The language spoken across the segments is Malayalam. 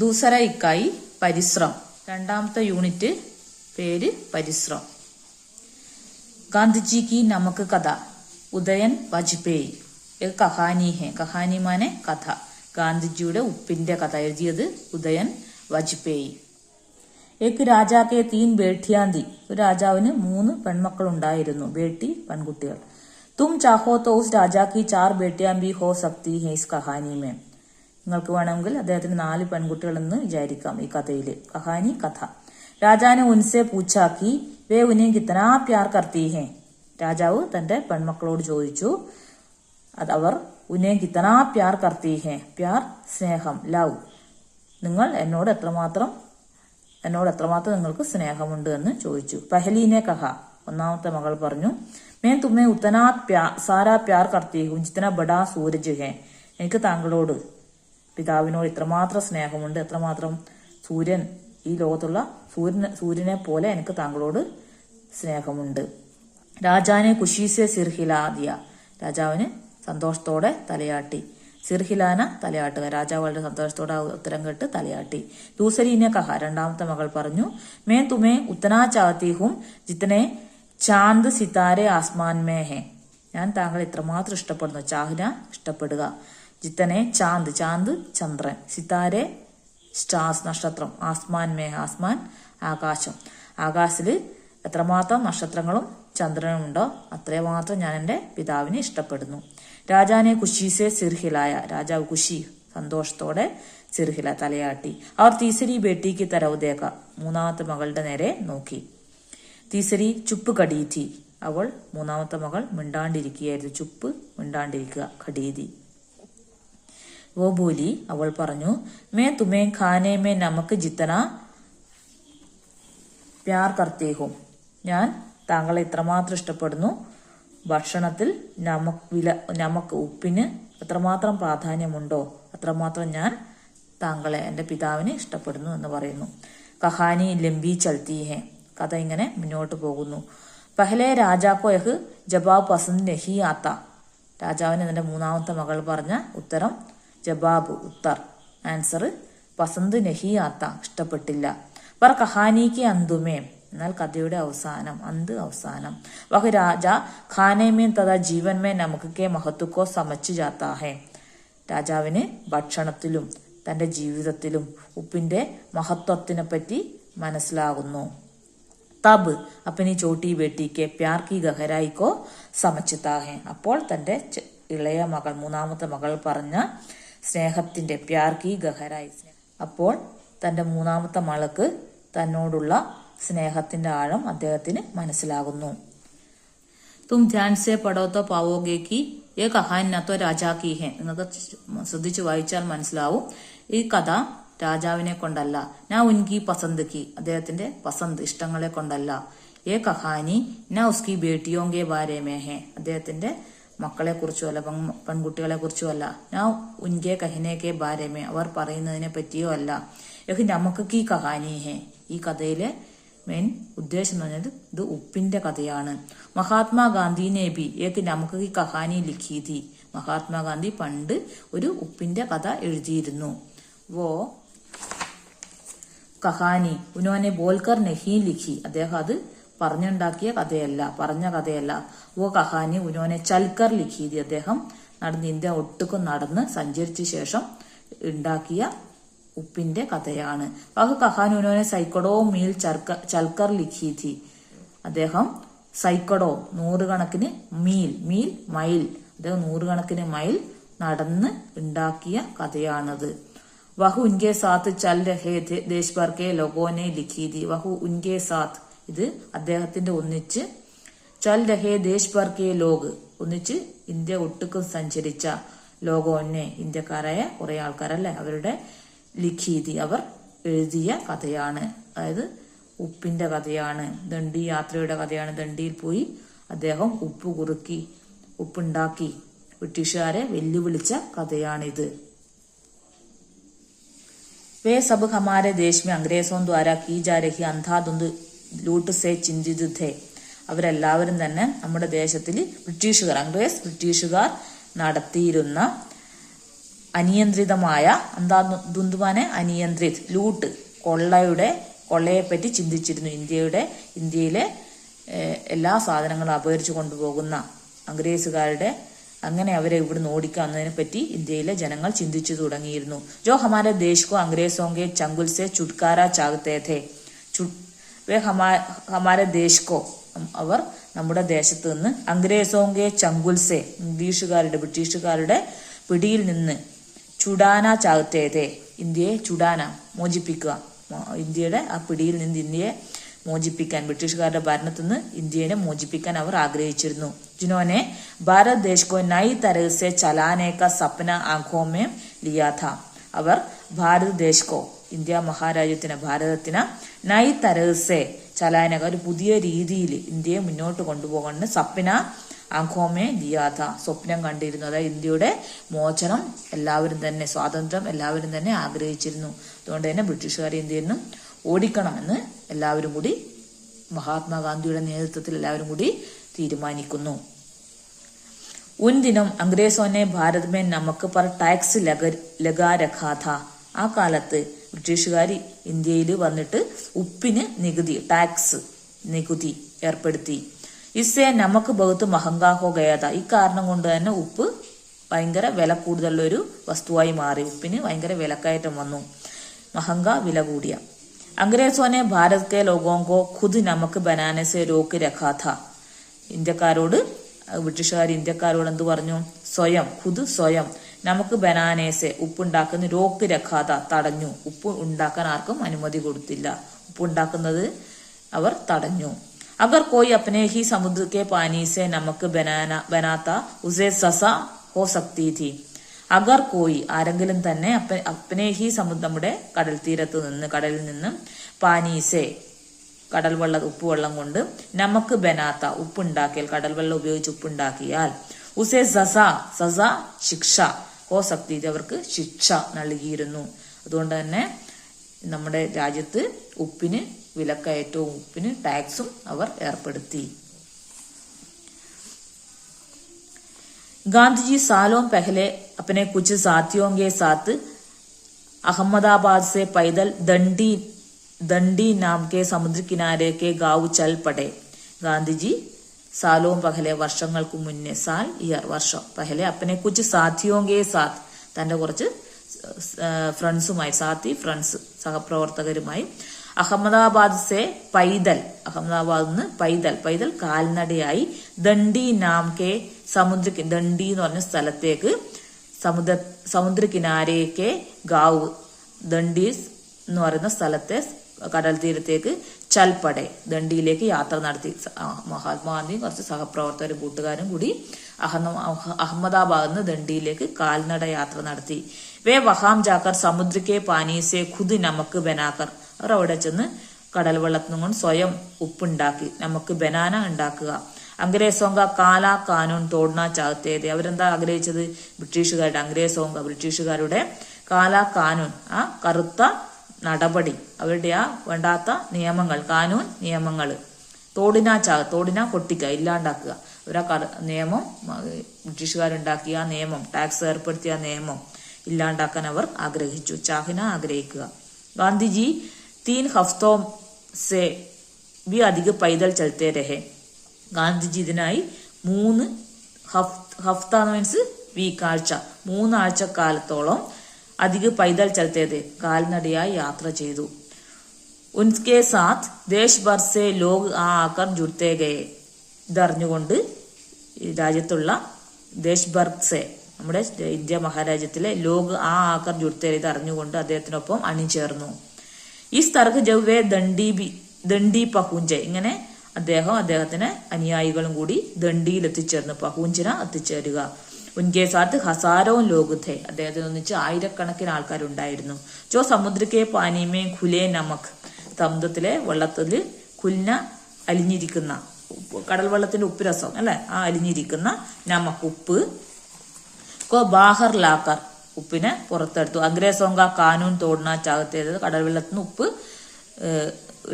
ദൂസര ഇക്കായി പരിശ്രം. രണ്ടാമത്തെ യൂണിറ്റ് പേര് പരിശ്രം. ഗാന്ധിജി കി നമക് കഥ ഉദയൻ വാജ്പേയി. एक कहानी है. कहानी माने കഥ. ഗാന്ധിജിയുടെ ഉപ്പിന്റെ കഥ എഴുതിയത് ഉദയൻ വാജ്പേയി. एक राजा के 3 बेटियां थी. ഒരു രാജാവിന് 3 പെൺമക്കൾ ഉണ്ടായിരുന്നു. ബേട്ടി പെൺകുട്ടികൾ. तुम चाहो तो उस राजा की 4 बेटियां भी हो सकती हैं इस कहानी में. നിങ്ങൾക്ക് വേണമെങ്കിൽ അദ്ദേഹത്തിന് 4 പെൺകുട്ടികൾ എന്ന് വിചാരിക്കാം ഈ കഥയില്. കഹാനി കഥ. രാജാനെ ഉൻസെ പൂച്ചാ കി വേ ഉन्हें कितना प्यार करती हैं. രാജാവ് തന്റെ പെൺമക്കളോട് ചോദിച്ചു അവർ ഉन्हें कितना प्यार करती हैं. പ്യാർ സ്നേഹം, ലവ്. നിങ്ങൾ എന്നോട് എത്രമാത്രം നിങ്ങൾക്ക് സ്നേഹമുണ്ട് എന്ന് ചോദിച്ചു. പഹലീനെ കഹ, ഒന്നാമത്തെ മകൾ പറഞ്ഞു, मैं तुम्हें उतना सारा प्यार करती हूँ जितना बड़ा सूरज है. എനിക്ക് താങ്കളോട് പിതാവിനോട് ഇത്രമാത്രം സ്നേഹമുണ്ട്, എത്രമാത്രം സൂര്യൻ, ഈ ലോകത്തുള്ള സൂര്യനെ പോലെ എനിക്ക് താങ്കളോട് സ്നേഹമുണ്ട്. രാജാനെ ഖുഷീസെ സിർഹിലാദിയ. രാജാവിന് സന്തോഷത്തോടെ തലയാട്ടി. സിർഹിലാന തലയാട്ടുക. രാജാവ് വളരെ സന്തോഷത്തോടെ ഉത്തരം കേട്ട് തലയാട്ടി. ദൂസരീനെ കഹ, രണ്ടാമത്തെ മകൾ പറഞ്ഞു, मैं तुम्हें उतना चाहती हूँ जितने ചാന്ദ് സിതാരെ ആസ്മാൻ മേ ഹെ. ഞാൻ താങ്കളെ ഇത്രമാത്രം ഇഷ്ടപ്പെടുന്നു. ചാഹ്ന ഇഷ്ടപ്പെടുക. ജിത്തനെ ചാന്ദ്, ചാന്ദ് ചന്ദ്രൻ, സിതാരെ സ്റ്റാർസ് നക്ഷത്രം, ആസ്മാൻ മേ, ആസ്മാൻ ആകാശം, ആകാശത്തില് എത്രമാത്രം നക്ഷത്രങ്ങളും ചന്ദ്രനും ഉണ്ടോ അത്രമാത്രം ഞാൻ എന്റെ പിതാവിനെ ഇഷ്ടപ്പെടുന്നു. രാജാനെ ഖുഷീസെ സിർഹിലായ. രാജാവ് ഖുഷി സന്തോഷത്തോടെ സിർഹില തലയാട്ടി. അവർ തീസരി ബേട്ടിക്ക് തരവുതേക്ക. മൂന്നാമത്തെ മകളുടെ നേരെ നോക്കി. തീസരി ചുപ്പ് കടീതി. അവൾ മൂന്നാമത്തെ മകൾ മിണ്ടാണ്ടിരിക്കുകയായിരുന്നു. ചുപ്പ് മിണ്ടാണ്ടിരിക്കുക, ഖടീതി. വോ ബോലി, അവൾ പറഞ്ഞു, മേ തുമേ ഖാനെ മേ നമക്ക് ജിത്തന പ്യാർ കർത്തേ ഹും. ഞാൻ താങ്കളെ ഇത്രമാത്രം ഇഷ്ടപ്പെടുന്നു. ഭക്ഷണത്തിൽ നമക്ക് ഉപ്പിന് എത്രമാത്രം പ്രാധാന്യമുണ്ടോ അത്രമാത്രം ഞാൻ താങ്കളെ, എന്റെ പിതാവിനെ ഇഷ്ടപ്പെടുന്നു എന്ന് പറയുന്നു. കഹാനി ലംബി ചൽത്തി ഹെ. കഥ ഇങ്ങനെ മുന്നോട്ട് പോകുന്നു. പഹലെ രാജാക്കോ യഹ് ജവാബ് പസന്ദ് നഹി ആത്ത. രാജാവിന് എന്റെ മൂന്നാമത്തെ മകൾ പറഞ്ഞ ഉത്തരം, ജവാബ് ഉത്തർ, ആൻസർ, പസന്ദ് നഹി ആത്ത ഇഷ്ടപ്പെട്ടില്ല. വർ കഹാനിക്ക് അന്തുമേ, എന്നാൽ കഥയുടെ അവസാനം, അന്ത് അവസാനം. വഹ് രാജ ഖാനേമേ തഥാ ജീവൻമേ നമുക്ക് മഹത്വക്കോ സമച്ചു ജാത്താ ഹെ. രാജാവിന് ഭക്ഷണത്തിലും തന്റെ ജീവിതത്തിലും ഉപ്പിന്റെ മഹത്വത്തിനെ പറ്റി മനസ്സിലാകുന്നു. തബ് അപ്പനി ചോട്ടി ബേട്ടിക്ക് പ്യാർ കി ഗഹരായിക്കോ സമച്ചുത്താ ഹെ. അപ്പോൾ തന്റെ ഇളയ മകൾ, മൂന്നാമത്തെ മകൾ പറഞ്ഞ സ്നേഹത്തിന്റെ പ്യാർ കി ഗഹരായി, അപ്പോൾ തന്റെ മൂന്നാമത്തെ മകൾക്ക് തന്നോടുള്ള സ്നേഹത്തിന്റെ ആഴം അദ്ദേഹത്തിന് മനസ്സിലാകുന്നു. തും ധ്യാൻ സെ പഠോത്തോ പാവോഗേ കി ഏ കഹാനി നത്തോ രാജാ കി ഹെ. നിങ്ങൾക്ക് ശ്രദ്ധിച്ചു വായിച്ചാൽ മനസ്സിലാവും ഈ കഥ രാജാവിനെ കൊണ്ടല്ല, നാ ഉൻകി പസന്ത് കി, അദ്ദേഹത്തിന്റെ പസന്ത് ഇഷ്ടങ്ങളെ കൊണ്ടല്ല. ഏ കഹാനി നാ ഉസ്കി ബേട്ടിയോങ്കെ ബാരേ മേ ഹെ, അദ്ദേഹത്തിന്റെ മക്കളെ കുറിച്ചോ അല്ല, പെൺകുട്ടികളെ കുറിച്ചോ അല്ല. നാ ഉൻകെ കഹനെ കെ ബാരേ മേ, അവർ പറയുന്നതിനെ പറ്റിയോ അല്ല. യഹ് നമുക്ക് കി കഹാനി ഹെ, ഈ കഥയിലെ മെയിൻ ഉദ്ദേശം എന്ന് പറഞ്ഞത് ഇത് ഉപ്പിന്റെ കഥയാണ്. മഹാത്മാഗാന്ധിനെ ബി ഏക്ക് നമുക്ക് കി കഹാനി ലിഖി തി. മഹാത്മാഗാന്ധി പണ്ട് ഒരു ഉപ്പിന്റെ കഥ എഴുതിയിരുന്നു. വോ കഹാനി ഉനോനെ ബോൽക്കർ നഹി ലിഖി, അദ്ദേഹം അത് പറഞ്ഞുണ്ടാക്കിയ കഥയല്ല, പറഞ്ഞ കഥയല്ല. വോ കഹാനി ഉനോനെ ചൽക്കർ ലിഖി തി, അദ്ദേഹം നടന്ന് ഇന്ത്യ ഒട്ടുക്കും നടന്ന് സഞ്ചരിച്ച ശേഷം ഉണ്ടാക്കിയ ഉപ്പിന്റെ കഥയാണ്. വഹ് കഹാനി ഉനോനെ സൈക്കടോ മീൽ ചൽക്കർ ലിഖി തി, അദ്ദേഹം സൈക്കടോ നൂറുകണക്കിന് മീൽ മൈൽ, അദ്ദേഹം നൂറുകണക്കിന് മൈൽ നടന്ന് ഉണ്ടാക്കിയ കഥയാണത്. വഹു ഉൻകെ സാത്ത് ചൽ രഹേ ദേശ് ഭർ കെ ലോഗോനെ ലിഖി തി. വഹു ഉൻകെ സാത്ത്, ഇത് അദ്ദേഹത്തിന്റെ ഒന്നിച്ച്, ചൽ രഹേ ദേശ് ഭർ കെ ലോഗ്, ഒന്നിച്ച് ഇന്ത്യ ഒട്ടുക്കും സഞ്ചരിച്ച, ലോഗോനെ ഇന്ത്യക്കാരായ കുറെ ആൾക്കാരല്ലേ, അവരുടെ ലിഖീതി, അവർ എഴുതിയ കഥയാണ്. അതായത് ഉപ്പിന്റെ കഥയാണ്. ദണ്ഡി യാത്രയുടെ കഥയാണ്. ദണ്ഡിയിൽ പോയി അദ്ദേഹം ഉപ്പ് കുറുക്കി, ഉപ്പുണ്ടാക്കി ബ്രിട്ടീഷുകാരെ വെല്ലുവിളിച്ച കഥയാണിത്. वे सब हमारे देश में अंग्रेजों द्वारा की जा रही अंधाधुंध लूट से चिंतित थे. അവരെല്ലാവരും തന്നെ നമ്മുടെ ദേശത്തിൽ ബ്രിട്ടീഷുകാർ നടത്തിയിരുന്ന അനിയന്ത്രിതമായ എന്താ ദുന്ദുമാനെ അനിയന്ത്രിത് ലൂട്ട് കൊള്ളയെപ്പറ്റി ചിന്തിച്ചിരുന്നു. ഇന്ത്യയിലെ എല്ലാ സാധനങ്ങളും അപഹരിച്ചു കൊണ്ടുപോകുന്ന അംഗ്രേസുകാരുടെ അങ്ങനെ അവരെ ഇവിടുന്ന് ഓടിക്കാവുന്നതിനെ പറ്റി ഇന്ത്യയിലെ ജനങ്ങൾ ചിന്തിച്ചു തുടങ്ങിയിരുന്നു. ജോ ഹമാരെ ദേശ് കോ അംഗ്രേസോങ്കെ ചങ്കുൽ സെ ചുട്കാര ചാഹത്തെ थे വേ ഹമാരെ ദേശ് കോ അവർ നമ്മുടെ ദേശത്ത് നിന്ന് അംഗ്രേസോങ്കെ ചങ്കുൽ സെ ബ്രിട്ടീഷുകാരുടെ പിടിയിൽ നിന്ന് ചുടാന ചാഹത്തെ थे ഇന്ത്യയെ ചുടാന മോചിപ്പിക്കുക, ഇന്ത്യയുടെ ആ പിടിയിൽ നിന്ന് ഇന്ത്യയെ മോചിപ്പിക്കാൻ, ബ്രിട്ടീഷുകാരുടെ ഭരണത്തിൽ നിന്ന് ഇന്ത്യയെ മോചിപ്പിക്കാൻ അവർ ആഗ്രഹിച്ചിരുന്നു. ജിനോനെ ഭാരത് ദേശ് കോ നയി തരഹ് സെ ചലാനെ കാ സപ്ന ആംഖോ മേ ലിയാ ഥാ അവർ ഭാരത് ദേശ് കോ ഇന്ത്യ മഹാരാജ്യത്തിന് ഭാരതത്തിന് നയി തരഹ് സെ ചലാനക ഒരു പുതിയ രീതിയിൽ ഇന്ത്യയെ മുന്നോട്ട് കൊണ്ടുപോകണമെന്ന് സപ്ന ആംഖോമേ ലിയാഥ സ്വപ്നം കണ്ടിരുന്നു. അതായത് ഇന്ത്യയുടെ മോചനം എല്ലാവരും തന്നെ, സ്വാതന്ത്ര്യം എല്ലാവരും തന്നെ ആഗ്രഹിച്ചിരുന്നു. അതുകൊണ്ട് തന്നെ ബ്രിട്ടീഷുകാർ ഇന്ത്യയിൽ നിന്നും ഓടിക്കണമെന്ന് എല്ലാവരും കൂടി മഹാത്മാഗാന്ധിയുടെ നേതൃത്വത്തിൽ എല്ലാവരും കൂടി തീരുമാനിക്കുന്നു. ഉൻ ദിനം അംഗ്രേസോനെ ഭാരത് മേ നമക്ക് പർ ടാക്സ് ലഗാ രഖാ ഥാ ആ കാലത്ത് ബ്രിട്ടീഷുകാർ ഇന്ത്യയിൽ വന്നിട്ട് ഉപ്പിന് നികുതി ഏർപ്പെടുത്തി. ഇസ്സേ നമുക്ക് ബഹുത്ത് മഹങ്കാ ഹോ ഗയാ ഥാ ഈ കാരണം കൊണ്ട് തന്നെ ഉപ്പ് ഭയങ്കര വില കൂടുതലുള്ള ഒരു വസ്തുവായി മാറി. ഉപ്പിന് ഭയങ്കര വിലക്കയറ്റം വന്നു, മഹങ്ക വില കൂടിയ. അംഗ്രേസോനെ ഭാരത് കെ ലോഗോങ്കോ ഖുദ് നമക്ക് ബനാനെ സെ രോക്ക് രഖാ ഥാ ബ്രിട്ടീഷുകാർ ഇന്ത്യക്കാരോട് എന്ത് പറഞ്ഞു? സ്വയം നമുക്ക് ബനാനേസെ ഉപ്പുണ്ടാക്കുന്ന രോക്ക് രഖാത തടഞ്ഞു. ഉപ്പ് ഉണ്ടാക്കാൻ ആർക്കും അനുമതി കൊടുത്തില്ല, ഉപ്പ് ഉണ്ടാക്കുന്നത് അവർ തടഞ്ഞു. അഗർ കോയി അപ്നെ ഹി സമുദ്ര കെ പാനി സെ നമുക്ക് ബനാത്ത ഉസേ സസ ഹോ സക്തി ഥി അഗർ കോയി ആരെങ്കിലും തന്നെ അപ്നെ ഹി സമുദ്ര നമ്മുടെ കടലിൽ നിന്ന് പാനീസെ ഉപ്പുവെള്ളം കൊണ്ട് നമുക്ക് ബനാത്ത ഉപ്പുണ്ടാക്കിയാൽ, കടൽ വെള്ളം ഉപയോഗിച്ച് ഉപ്പുണ്ടാക്കിയാൽ ഉസേ സസ ശിക്ഷ ഹോ സക്തി അവർക്ക് ശിക്ഷ നൽകിയിരുന്നു. അതുകൊണ്ട് തന്നെ നമ്മുടെ രാജ്യത്ത് ഉപ്പിന് വിലക്കയറ്റവും ഉപ്പിന് ടാക്സും അവർ ഏർപ്പെടുത്തി. गांधी सालों पहले अपने कुछ साथियों के साथ अहमदाबाद से पैदल दंडी नाम के समुद्र किनारे के गांव चल पड़े. गांधी सालों पहले വർഷങ്ങൾക്ക് മുന്നേ വർഷം പഹലെ അപ്പനെ കുച്ച് സാഥിയോങ്കെ സാത്ത് തന്റെ കുറച്ച് ഫ്രണ്ട്സുമായി സഹപ്രവർത്തകരുമായി അഹമ്മദാബാദ് നിന്ന് പൈദൽ കാൽനടയായി ദണ്ഡി നാം കെ ദണ്ഡി എന്ന് പറഞ്ഞ സ്ഥലത്തേക്ക് സമുദ്ര കിനാരേക്ക് ഗാവ് ദണ്ഡി എന്ന് പറയുന്ന സ്ഥലത്തെ കടൽ തീരത്തേക്ക് ചൽപ്പടെ ദണ്ഡിയിലേക്ക് യാത്ര നടത്തി. മഹാത്മാഗാന്ധിയും കുറച്ച് സഹപ്രവർത്തകരും കൂട്ടുകാരും കൂടി അഹമ്മദാബാദിൽ നിന്ന് ദണ്ഡിയിലേക്ക് കാൽനട യാത്ര നടത്തി. വേ വഹാം ജാക്കർ സമുദ്രക്കെ പാനീസെ ഖുദ് നമക്ക് ബനാക്കർ അവർ അവിടെ ചെന്ന് കടൽ വെള്ളത്തിൽ നിന്നും സ്വയം ഉപ്പുണ്ടാക്കി നമുക്ക് ബനാന ഉണ്ടാക്കുക. അംഗ്രേസോങ്ക കാല കാനൂൺ തോടന ചാഹത്തേത് അവരെന്താ ആഗ്രഹിച്ചത്? ബ്രിട്ടീഷുകാരുടെ കാല കാനൂൺ ആ കറുത്ത നടപടി, അവരുടെ ആ വേണ്ടാത്ത നിയമങ്ങൾ, കാനൂൻ നിയമങ്ങൾ, തോടിന പൊട്ടിക്കുക, ഇല്ലാണ്ടാക്കുക. അവരാ നിയമം ബ്രിട്ടീഷുകാരുണ്ടാക്കിയ ആ നിയമം, ടാക്സ് ഏർപ്പെടുത്തിയ നിയമം ഇല്ലാണ്ടാക്കാൻ അവർ ആഗ്രഹിച്ചു. ആഗ്രഹിക്കുക. ഗാന്ധിജി 3 ഹഫ്തോ സെ भी अधिक पैदल चलते रहे. ഗാന്ധിജി ഇതിനായി 3 ഹഫ്ത മീൻസ് വീക്ക് ആഴ്ച, 3 ആഴ്ചക്കാലത്തോളം അധിക പൈദൽ ചലത്തേത് കാൽനടയായി യാത്ര ചെയ്തു. ഉൻകെ സാത്ത് ദേശ് ഭർ സെ ലോഗ് ആകർ ജുഡ്തേ ഗയേ ഇതറിഞ്ഞുകൊണ്ട് രാജ്യത്തുള്ള ദേശ് ഭർ സെ നമ്മുടെ ഇന്ത്യ മഹാരാജ്യത്തിലെ ലോഗ് ആകർ ജുഡ്തേ ഇത് അറിഞ്ഞുകൊണ്ട് അദ്ദേഹത്തിനൊപ്പം അണിചേർന്നു. ഈ സ്ഥലത്ത് ജവ്വേ ദണ്ഡി പഹൂഞ്ചെ ഇങ്ങനെ അദ്ദേഹത്തിന് അനുയായികളും കൂടി ദണ്ഡിയിൽ എത്തിച്ചേർന്നു, പഹൂഞ്ചിന എത്തിച്ചേരുക. ഉൻകെ സാത്ത് ഹസാരവും ലോകുഥേ അദ്ദേഹത്തിന് ഒന്നിച്ച് ആയിരക്കണക്കിന് ആൾക്കാരുണ്ടായിരുന്നു. ജോ സമുദ്രക്കെ പാനിമേ ഖുലേ നമക് സമുദ്രത്തിലെ വെള്ളത്തിൽ ഖുൽന അലിഞ്ഞിരിക്കുന്ന കടൽ വെള്ളത്തിന്റെ ഉപ്പുരസം അല്ലെ, ആ അലിഞ്ഞിരിക്കുന്ന നമക് ഉപ്പ് കോ ബാഹർ ലാക്കർ ഉപ്പിനെ പുറത്തെടുത്തു. അംഗ്രേസോങ്ക കാനൂൻ തോടന ചാകത്തേത് കടൽ വെള്ളത്തിൽ നിന്ന് ഉപ്പ്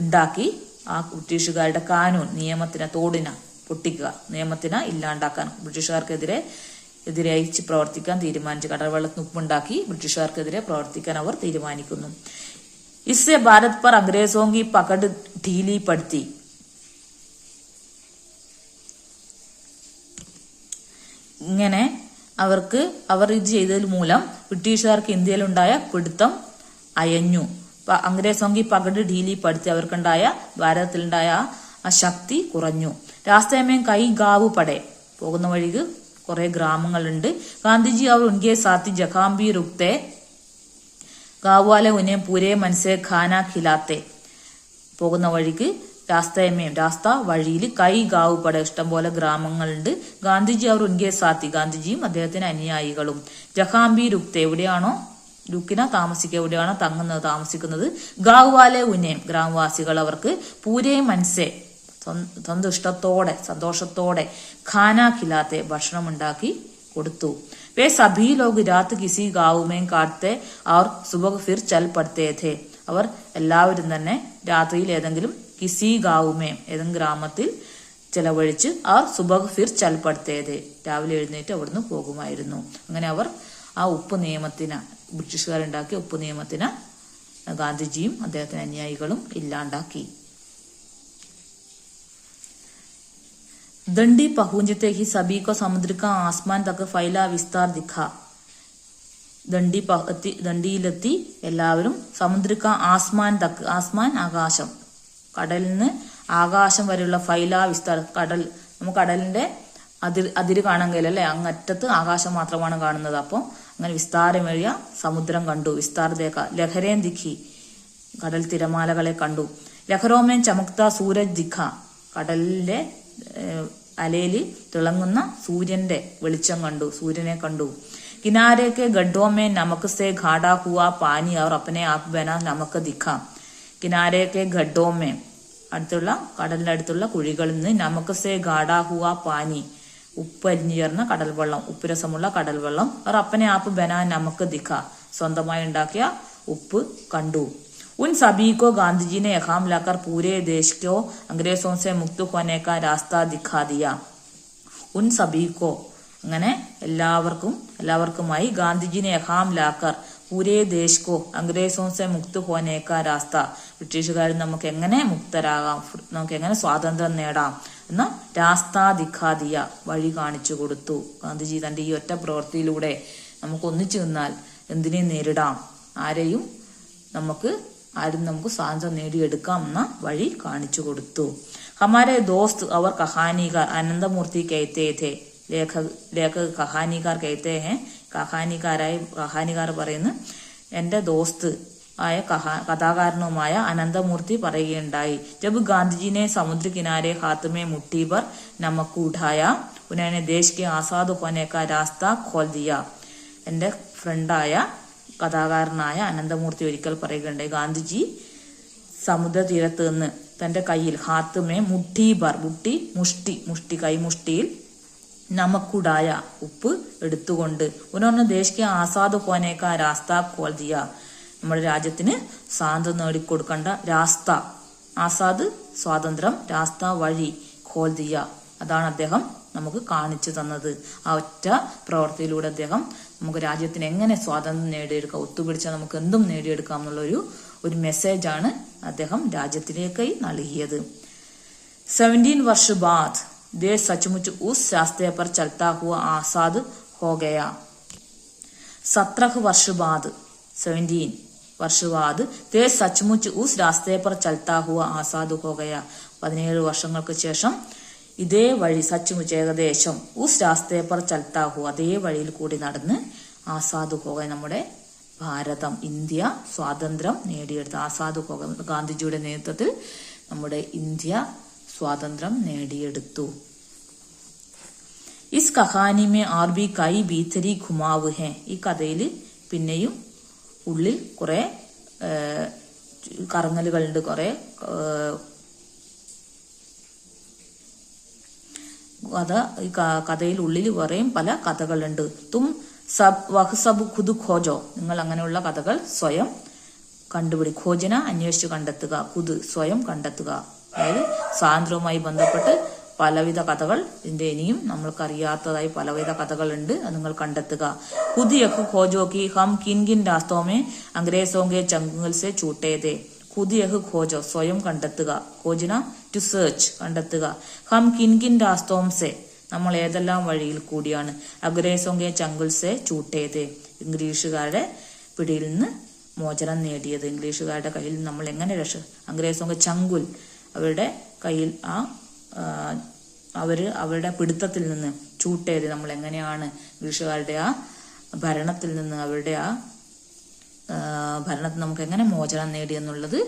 ഉണ്ടാക്കി ആ ബ്രിട്ടീഷുകാരുടെ കാനൂൻ നിയമത്തിനെ തോടിന പൊട്ടിക്കുക, നിയമത്തിനെ ഇല്ലാണ്ടാക്കാൻ ബ്രിട്ടീഷുകാർക്കെതിരെ എതിരായി പ്രവർത്തിക്കാൻ തീരുമാനിച്ചു. കടൽവെള്ളത്തിന് ഉപ്പുണ്ടാക്കി ബ്രിട്ടീഷുകാർക്കെതിരെ പ്രവർത്തിക്കാൻ അവർ തീരുമാനിക്കുന്നു. इससे भारत पर अंग्रेजों की पकड़ ढीली पड़ती. ഇങ്ങനെ അവർ ഇത് ചെയ്തതിൽ മൂലം ബ്രിട്ടീഷുകാർക്ക് ഇന്ത്യയിലുണ്ടായ പിടുത്തം അയഞ്ഞു. അംഗ്രേസോങ്കി പകട് ഢീലി പടുത്തി, അവർക്കുണ്ടായ ഭാരതത്തിലുണ്ടായ ആ ശക്തി കുറഞ്ഞു. രാസ്തമേ കൈ ഗാവു പടേ, പോകുന്ന വഴിക്ക് കുറെ ഗ്രാമങ്ങളുണ്ട്. ഗാന്ധിജി അവർ ഉൻകെ സാത്തി ജഖാംബി റുക്തെ ഗാവാലെ ഉന്നെ പൂരെ മനസ്സെ ഖാന ഖിലാത്തെ. പോകുന്ന വഴിക്ക് രാസ്ത വഴിയിൽ കൈ ഗാവു പട, ഇഷ്ടം പോലെ ഗ്രാമങ്ങളുണ്ട്. ഗാന്ധിജി അവർ ഉൻകെ സാത്തി, ഗാന്ധിജിയും അദ്ദേഹത്തിന് അനുയായികളും. ജഖാംബി റുക്തെ, എവിടെയാണോ ലുക്കിന താമസിക്കുക, എവിടെയാണോ താമസിക്കുന്നത്. ഗാവുവാലെ ഉന്നേം, ഗ്രാമവാസികൾ അവർക്ക് പൂരേ മനസ്സെ, സ്വന്തം ഇഷ്ടത്തോടെ സന്തോഷത്തോടെ ഖാന ഖിലാത്തെ, ഭക്ഷണം ഉണ്ടാക്കി കൊടുത്തു. വേ സഭീ ലോഗ് രാത്ത് കിസി ഗാവുമേം കാട്ടെ അവർ സുബഹ് ഫിർ ചൽ പടുത്തേ ഥേ. അവർ എല്ലാവരും തന്നെ രാത്രിയിൽ ഏതെങ്കിലും കിസി ഗാവുമേം, ഏതെങ്കിലും ഗ്രാമത്തിൽ ചെലവഴിച്ച് അവർ സുബഹ് ഫിർ ചൽ പടുത്തേ ഥേ, രാവിലെ എഴുന്നേറ്റ് അവിടുന്ന് പോകുമായിരുന്നു. അങ്ങനെ അവർ ആ ഉപ്പ് നിയമത്തിന്, ബ്രിട്ടീഷുകാരുണ്ടാക്കിയ ഉപ്പ് നിയമത്തിന് ഗാന്ധിജിയും അദ്ദേഹത്തിന് അനുയായികളും ഇല്ലാണ്ടാക്കി. दंडी पहुंचते ही सभी को समुद्र का आसमान तक फैला विस्तार दिखा. ദണ്ഡിയിലെത്തി എല്ലാവരും സമുദ്രിക ആസ്മാൻ തക്ക്, ആസ്മാൻ ആകാശം, കടലിൽ നിന്ന് ആകാശം വരെയുള്ള ഫൈല വിസ്താർ, കടൽ, നമുക്ക് കടലിന്റെ അതിര് കാണാൻ കഴിയില്ല അല്ലെ, അങ്ങറ്റത്ത് ആകാശം മാത്രമാണ് കാണുന്നത്. അപ്പോൾ അങ്ങനെ വിസ്താരമേറിയ സമുദ്രം കണ്ടു. വിസ്താർ ദേഖ ലഹരേൻ ദിഖി, കടൽ തിരമാലകളെ കണ്ടു. ലഹരോമേൻ ചമക്ത സൂരജ് ദിഖ, കടലിന്റെ അലയിൽ തിളങ്ങുന്ന സൂര്യന്റെ വെളിച്ചം കണ്ടു, സൂര്യനെ കണ്ടു. കിനാരേക്ക് ഗഡ്ഡോമേ നമക് സേ ഘാടാ ഹുവാ പാനി അവർ അപ്പനെ ആപ് ബന നമക് ദിഖാം. കിനാരേക്ക് ഗഡ്ഡോമേ, അടുത്തുള്ള കടലിന്റെ അടുത്തുള്ള കുഴികളിൽ നിന്ന് നമക് സേ ഘാടാ ഹുവാ പാനി, ഉപ്പ് അരിഞ്ഞു ചേർന്ന കടൽവെള്ളം, ഉപ്പുരസമുള്ള കടൽവെള്ളം. അവർ അപ്പനെ ആപ്പ് ബന നമക് ദിഖ, സ്വന്തമായി ഉണ്ടാക്കിയ ഉപ്പ് കണ്ടു. उन सभी को गांधी जी ने यहां लाकर पूरे देश को अंग्रेजों से मुक्त होने का रास्ता दिखा दिया. उन सभी को, അങ്ങനെ എല്ലാവർക്കുമായി ഗാന്ധിജിനെ യഹാം ലാക്കർ പൂരേ ദേശ് കോ അംഗ്രേസോं से मुक्त होने का रास्ता, ബ്രിട്ടീഷുകാരിൽ നമുക്ക് എങ്ങനെ മുക്തരാകാം, നമുക്ക് എങ്ങനെ സ്വാതന്ത്ര്യം നേടാം എന്ന രാസ്ത ദിഖാ ദിയ, വഴി കാണിച്ചു കൊടുത്തു. ഗാന്ധിജി തന്റെ ഈ ഒറ്റ പ്രവൃത്തിയിലൂടെ നമുക്ക് ഒന്നിച്ചു നിന്നാൽ എന്തിനേയും നേരിടാം, ആരും നമുക്ക് സ്വാതന്ത്ര്യം നേടിയെടുക്കാം എന്ന വഴി കാണിച്ചു കൊടുത്തു. ഹമാരെ ദോസ്ത് അവർ കഹാനികാർ, അനന്തമൂർത്തി കഹത്തെ ഥേ, ലേഖക കഹാനികാർ കഹത്തെ ഹേ, കഹാനികാർ പറയുന്നു, എന്റെ ദോസ്ത് ആയ കഥാകാരനുമായ അനന്തമൂർത്തി പറയുകയുണ്ടായി. ജബ് ഗാന്ധിജിനെ സമുദ്ര കിനാരെ ഹാത്തുമേ മുട്ടി പർ നമക് ഉഠായ ഉन्होंने देश के आजाद होने का रास्ता खोल दिया. എന്റെ ഫ്രണ്ടായ കഥാകാരനായ അനന്തമൂർത്തി ഒരിക്കൽ പറയുകയുണ്ടായി, ഗാന്ധിജി സമുദ്രതീരത്ത് നിന്ന് തന്റെ കയ്യിൽ ഹാത്തുമേ മുട്ടി ബർ, മുഷ്ടി കൈമുഷ്ടിയിൽ നമക്കുടായ ഉപ്പ് എടുത്തുകൊണ്ട് ഉन्होंने देश के आजाद होने का रास्ता खोल दिया, നമ്മുടെ രാജ്യത്തിന് സ്വാതന്ത്ര്യം നേടിക്കൊടുക്കേണ്ട രാസ്ത, ആസാദ് സ്വാതന്ത്ര്യം, രാസ്ത വഴി, ഖോൽ ദിയ അതാണ് അദ്ദേഹം നമുക്ക് കാണിച്ചു തന്നത്. ആ ഒറ്റ പ്രവൃത്തിയിലൂടെ അദ്ദേഹം നമുക്ക് രാജ്യത്തിന് എങ്ങനെ സ്വാതന്ത്ര്യം നേടിയെടുക്കാം, ഒത്തുപിടിച്ചാൽ നമുക്ക് എന്തും നേടിയെടുക്കാം എന്നുള്ള ഒരു മെസ്സേജാണ് അദ്ദേഹം രാജ്യത്തിലേക്ക് നൽകിയത്. 17 वर्ष बाद देश सचमुच उस रास्ते पर चलता हुआ आजाद हो गया. 17 वर्ष बाद, 17 वर्ष बाद देश सचमुच उस रास्ते पर चलता हुआ आजाद हो गया. 17 വർഷങ്ങൾക്ക് ശേഷം ഇതേ വഴി, സച്ചുമുച്ച് ഏകദേശം, ഉസ് രാസ്തേ പർ ചൽത്താ ഹു, അതേ വഴിയിൽ കൂടി നടന്ന് ആസാദ് ഹോ ഗയ, നമ്മുടെ ഭാരതം, ഇന്ത്യ സ്വാതന്ത്ര്യം നേടിയെടുത്ത, ആസാദ് ഹോ ഗയ, ഗാന്ധിജിയുടെ നേതൃത്വത്തിൽ നമ്മുടെ ഇന്ത്യ സ്വാതന്ത്ര്യം നേടിയെടുത്തു. ഇസ് കഹാനി മേ ആർ ബി കൈ ഭീതരി ഘുമാവ് ഹെ, ഈ കഥയിൽ പിന്നെയും ഉള്ളിൽ കുറെ കറങ്ങലുകളുണ്ട്, കുറെ കഥയിൽ ഉള്ളിൽ വേറെയും പല കഥകളുണ്ട്. തും സബ് ഖുദ് ഖോജോ, നിങ്ങൾ അങ്ങനെയുള്ള കഥകൾ സ്വയം കണ്ടുപിടി. ഖോജന അന്വേഷിച്ച് കണ്ടെത്തുക, ഖുദ് സ്വയം കണ്ടെത്തുക. അതായത് സ്വാതന്ത്ര്യവുമായി ബന്ധപ്പെട്ട് പലവിധ കഥകൾ ഇതിന്റെ ഇനിയും നമ്മൾക്കറിയാത്തതായി പലവിധ കഥകളുണ്ട്. അത് നിങ്ങൾ കണ്ടെത്തുക. ഖുദിയക്ക് ഖോജോക്കി ഹം കിൻ കിൻ രാസ്തോമേ അംഗ്രേസോങ്കെ ചങ്കുൽ സെ ചൂട്ടേതേ. ഖുദിയക്ക് ഖോജോ സ്വയം കണ്ടെത്തുക. ഖോജിന ടു സെർച്ച് കണ്ടെത്തുക. ഹം കിൻ കിൻ രാസ്തോം സെ നമ്മൾ ഏതെല്ലാം വഴിയിൽ കൂടിയാണ് അഗ്രേസോങ്കെ ചങ്കുൽ സെ ചൂട്ടേതേ ഇംഗ്ലീഷുകാരുടെ പിടിയിൽ നിന്ന് മോചനം നേടിയത്. ഇംഗ്ലീഷുകാരുടെ കയ്യിൽ നമ്മൾ എങ്ങനെ അഗ്രേസോങ്കെ ചങ്കുൽ അവരുടെ കയ്യിൽ അവരുടെ പിടുത്തത്തിൽ നിന്ന് ചൂട്ടേത് നമ്മൾ എങ്ങനെയാണ് ഇംഗ്ലീഷുകാരുടെ ആ ഭരണത്തിൽ നിന്ന് അവരുടെ ആ ഭരണത്തിൽ നമുക്ക് എങ്ങനെ മോചനം നേടി എന്നുള്ളത്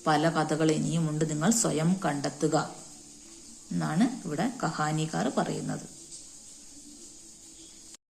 പല കഥകൾ ഇനിയുമുണ്ട്. നിങ്ങൾ സ്വയം കണ്ടെത്തുക എന്നാണ് ഇവിടെ കഹാനിക്കാർ പറയുന്നത്.